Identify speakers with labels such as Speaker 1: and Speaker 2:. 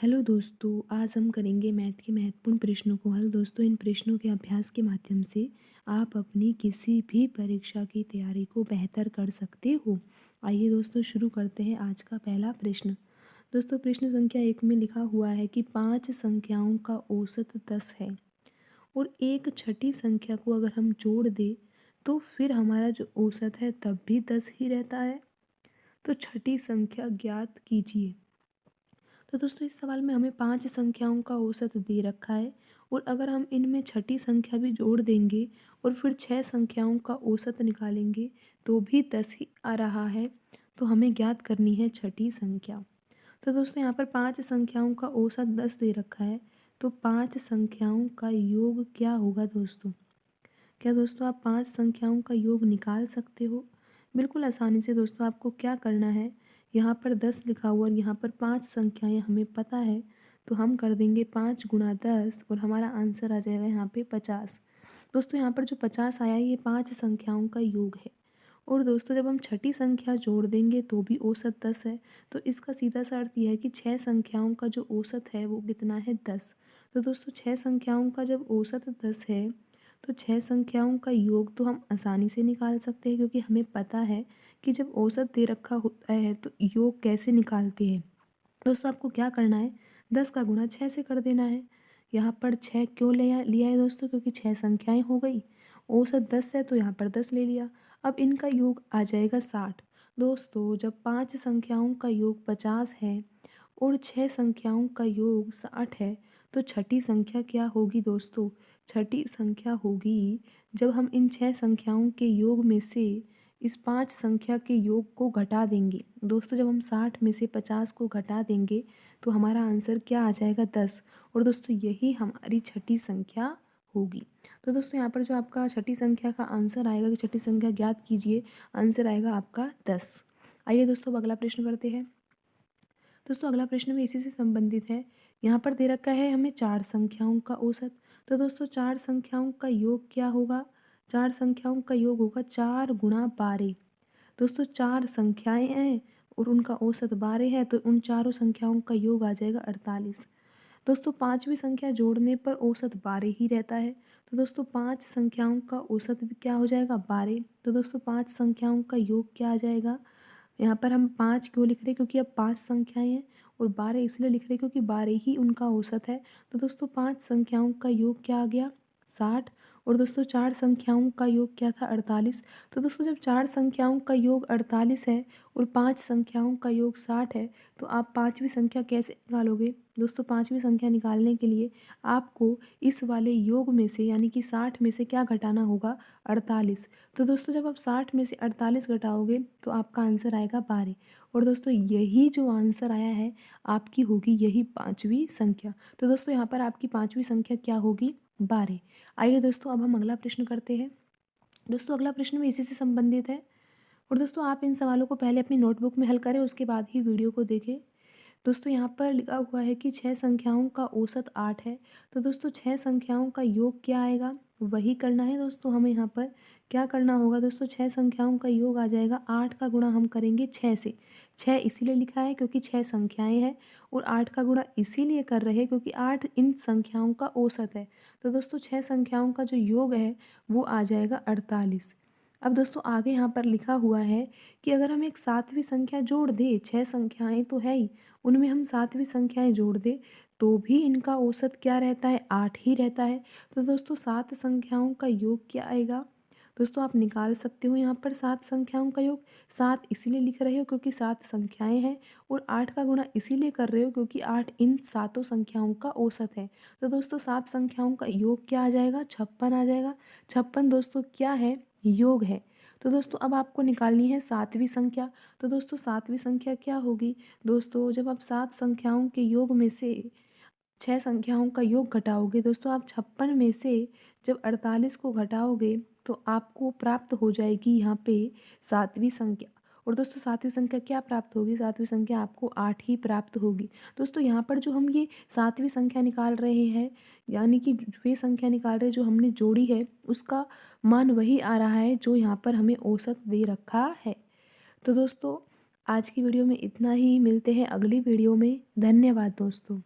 Speaker 1: Hello दोस्तों, आज हम करेंगे मैथ के महत्वपूर्ण प्रश्नों को हल। दोस्तों, इन प्रश्नों के अभ्यास के माध्यम से आप अपनी किसी भी परीक्षा की तैयारी को बेहतर कर सकते हो। आइए दोस्तों शुरू करते हैं आज का पहला प्रश्न। दोस्तों, प्रश्न संख्या 1 में लिखा हुआ है कि 5 संख्याओं का औसत 10 है और एक छठी संख्या को अगर हम जोड़ दें तो फिर हमारा जो औसत है तब भी 10 ही रहता है। तो छठी संख्या ज्ञात कीजिए। तो दोस्तों, इस सवाल में हमें 5 संख्याओं का औसत दे रखा है और अगर हम इनमें छठी संख्या भी जोड़ देंगे और फिर 6 संख्याओं का औसत निकालेंगे तो भी 10 ही आ रहा है। तो हमें ज्ञात करनी है छठी संख्या। तो दोस्तों, यहाँ पर 5 संख्याओं का औसत 10 दे रखा है। तो 5 संख्याओं का योग क्या होगा दोस्तों? क्या दोस्तों आप 5 संख्याओं का योग निकाल सकते हो? बिल्कुल आसानी से दोस्तों। आपको क्या करना है, यहाँ पर 10 लिखा हुआ और यहाँ पर 5 संख्याएं हमें पता है, तो हम कर देंगे 5 गुणा 10 और हमारा आंसर आ जाएगा यहाँ पे 50। दोस्तों, यहाँ पर जो 50 आया ये 5 संख्याओं का योग है। और दोस्तों, जब हम छठी संख्या जोड़ देंगे तो भी औसत 10 है। तो इसका सीधा सा अर्थ यह है कि 6 संख्याओं का जो औसत है वो कितना है? 10। तो दोस्तों, 6 संख्याओं का जब औसत 10 है तो 6 संख्याओं का योग तो हम आसानी से निकाल सकते हैं, क्योंकि हमें पता है कि जब औसत दे रखा होता है तो योग कैसे निकालते हैं। दोस्तों, आपको क्या करना है, 10 का गुणा 6 से कर देना है। यहाँ पर 6 क्यों लिया है दोस्तों? क्योंकि 6 संख्याएं हो गई, औसत 10 है तो यहाँ पर 10 ले लिया। अब इनका योग आ जाएगा 60। दोस्तों, जब 5 संख्याओं का योग 50 है और 6 संख्याओं का योग 60 है तो छठी संख्या क्या होगी दोस्तों? छठी संख्या होगी जब हम इन 6 संख्याओं के योग में से इस 5 संख्या के योग को घटा देंगे। दोस्तों, जब हम 60 में से 50 को घटा देंगे तो हमारा आंसर क्या आ जाएगा? 10। और दोस्तों, यही हमारी छठी संख्या होगी। तो दोस्तों, यहाँ पर जो आपका छठी संख्या का आंसर आएगा कि छठी संख्या ज्ञात कीजिए, आंसर आएगा आपका 10। आइए दोस्तों, अब अगला प्रश्न करते हैं। दोस्तों, अगला प्रश्न भी इसी से संबंधित है। यहाँ पर दे रखा है हमें 4 संख्याओं का औसत। तो दोस्तों, 4 संख्याओं का योग क्या होगा? 4 संख्याओं का योग होगा 4 गुणा 12। दोस्तों, 4 संख्याएं हैं और उनका औसत 12 है, तो उन चारों संख्याओं का योग आ जाएगा 48। दोस्तों, पाँचवीं संख्या जोड़ने पर औसत 12 ही रहता है। तो दोस्तों, 5 संख्याओं का औसत भी क्या हो जाएगा? 12। तो दोस्तों, 5 संख्याओं का योग क्या आ जाएगा? यहाँ पर हम 5 क्यों लिख रहे हैं? क्योंकि अब 5 संख्याएं हैं और 12 इसलिए लिख रहे हैं क्योंकि 12 ही उनका औसत है। तो दोस्तों, 5 संख्याओं का योग क्या आ गया? 60। और दोस्तों, 4 संख्याओं का योग क्या था? 48। तो दोस्तों, जब 4 संख्याओं का योग 48 है और 5 संख्याओं का योग 60 है तो आप पाँचवीं संख्या कैसे निकालोगे? दोस्तों, पाँचवीं संख्या निकालने के लिए आपको इस वाले योग में से यानी कि 60 में से क्या घटाना होगा? 48। तो दोस्तों, जब आप 60 में से 48 घटाओगे तो आपका आंसर आएगा 12। और दोस्तों, यही जो आंसर आया है आपकी होगी यही पाँचवीं संख्या। तो दोस्तों, यहाँ पर आपकी पाँचवीं संख्या क्या होगी? 12। आइए दोस्तों, अब हम अगला प्रश्न करते हैं। दोस्तों, अगला प्रश्न भी इसी से संबंधित है और दोस्तों आप इन सवालों को पहले अपनी नोटबुक में हल करें, उसके बाद ही वीडियो को देखें। दोस्तों, यहाँ पर लिखा हुआ है कि 6 संख्याओं का औसत 8 है। तो दोस्तों, 6 संख्याओं का योग क्या आएगा? वही करना है दोस्तों। हमें यहाँ पर क्या करना होगा दोस्तों? 6 संख्याओं का योग आ जाएगा 8 का गुणा हम करेंगे 6 से। 6 इसीलिए लिखा है क्योंकि 6 संख्याएं हैं और 8 का गुणा इसीलिए कर रहे हैं क्योंकि 8 इन संख्याओं का औसत है। तो दोस्तों, 6 संख्याओं का जो योग है वो आ जाएगा 48। अब दोस्तों, आगे यहाँ पर लिखा हुआ है कि अगर हम एक 7वीं संख्या जोड़ दें, 6 संख्याएं तो है ही, उनमें हम 7वीं संख्याएं जोड़ दें तो भी इनका औसत क्या रहता है? 8 ही रहता है। तो दोस्तों, 7 संख्याओं का योग क्या आएगा? दोस्तों, आप निकाल सकते हो यहाँ पर 7 संख्याओं का योग। 7 इसीलिए लिख रहे हो क्योंकि 7 संख्याएं हैं और 8 का गुणा इसीलिए कर रहे हो क्योंकि 8 इन सातों संख्याओं का औसत है। तो दोस्तों, 7 संख्याओं का योग क्या आ जाएगा? 56 आ जाएगा। 56 दोस्तों क्या है? योग है। तो दोस्तों, अब आपको निकालनी है 7वीं संख्या। तो दोस्तों, 7वीं संख्या क्या होगी? दोस्तों, जब आप 7 संख्याओं के योग में से 6 संख्याओं का योग घटाओगे, दोस्तों आप 56 में से जब 48 को घटाओगे तो आपको प्राप्त हो जाएगी यहाँ पे 7वीं संख्या। और दोस्तों, 7वीं संख्या क्या प्राप्त होगी? 7वीं संख्या आपको 8 ही प्राप्त होगी। दोस्तों, यहाँ पर जो हम ये 7वीं संख्या निकाल रहे हैं यानी कि वे संख्या निकाल रहे हैं जो हमने जोड़ी है, उसका मान वही आ रहा है जो यहाँ पर हमें औसत दे रखा है। तो दोस्तों, आज की वीडियो में इतना ही। मिलते हैं अगली वीडियो में। धन्यवाद दोस्तों।